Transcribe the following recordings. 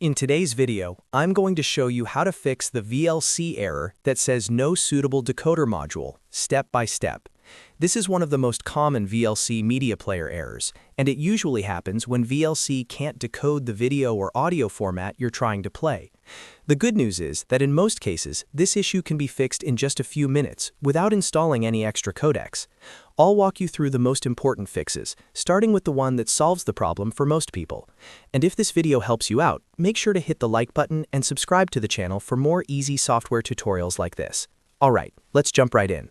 In today's video, I'm going to show you how to fix the VLC error that says no suitable decoder module, step by step. This is one of the most common VLC media player errors, and it usually happens when VLC can't decode the video or audio format you're trying to play. The good news is that in most cases, this issue can be fixed in just a few minutes without installing any extra codecs. I'll walk you through the most important fixes, starting with the one that solves the problem for most people. And if this video helps you out, make sure to hit the like button and subscribe to the channel for more easy software tutorials like this. Alright, let's jump right in.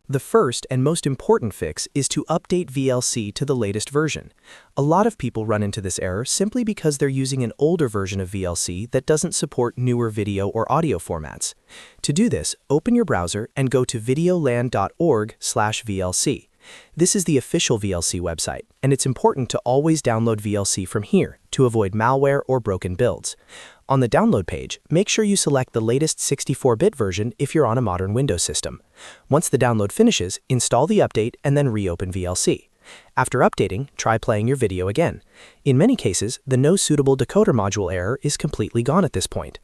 The first and most important fix is to update VLC to the latest version. A lot of people run into this error simply because they're using an older version of VLC that doesn't support newer video or audio formats. To do this, open your browser and go to videoland.org/VLC. This is the official VLC website, and it's important to always download VLC from here to avoid malware or broken builds. On the download page, make sure you select the latest 64-bit version if you're on a modern Windows system. Once the download finishes, install the update and then reopen VLC. After updating, try playing your video again. In many cases, the no suitable decoder module error is completely gone at this point.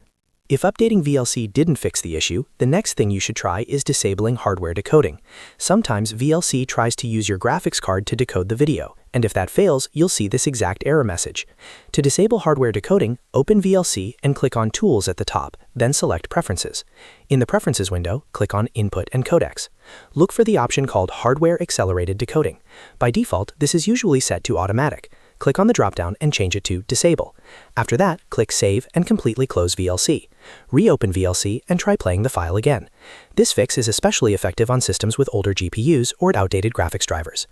If updating VLC didn't fix the issue, the next thing you should try is disabling hardware decoding. Sometimes VLC tries to use your graphics card to decode the video, and if that fails, you'll see this exact error message. To disable hardware decoding, open VLC and click on Tools at the top, then select Preferences. In the Preferences window, click on Input and Codecs. Look for the option called Hardware Accelerated Decoding. By default, this is usually set to Automatic. Click on the dropdown and change it to Disable. After that, click Save and completely close VLC. Reopen VLC and try playing the file again. This fix is especially effective on systems with older GPUs or outdated graphics drivers.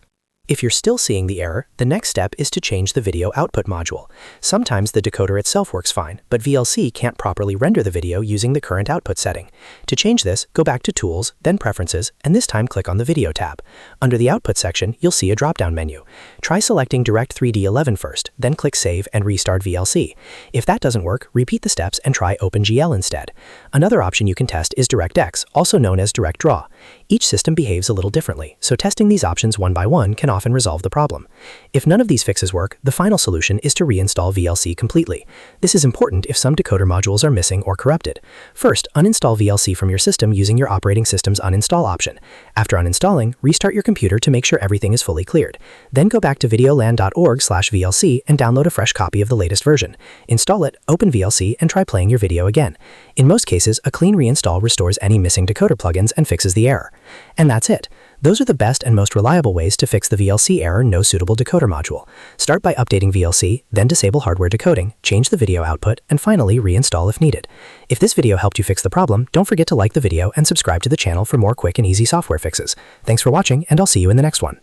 If you're still seeing the error, the next step is to change the video output module. Sometimes the decoder itself works fine, but VLC can't properly render the video using the current output setting. To change this, go back to Tools, then Preferences, and this time click on the Video tab. Under the Output section, you'll see a drop-down menu. Try selecting Direct3D11 first, then click Save and restart VLC. If that doesn't work, repeat the steps and try OpenGL instead. Another option you can test is DirectX, also known as Direct Draw. Each system behaves a little differently, so testing these options one by one can often resolve the problem. If none of these fixes work, the final solution is to reinstall VLC completely. This is important if some decoder modules are missing or corrupted. First, uninstall VLC from your system using your operating system's uninstall option. After uninstalling, restart your computer to make sure everything is fully cleared. Then go back to videoland.org/VLC and download a fresh copy of the latest version. Install it, open VLC, and try playing your video again. In most cases, a clean reinstall restores any missing decoder plugins and fixes the error. And that's it. Those are the best and most reliable ways to fix the VLC error no suitable decoder module. Start by updating VLC, then disable hardware decoding, change the video output, and finally reinstall if needed. If this video helped you fix the problem, don't forget to like the video and subscribe to the channel for more quick and easy software fixes. Thanks for watching, and I'll see you in the next one.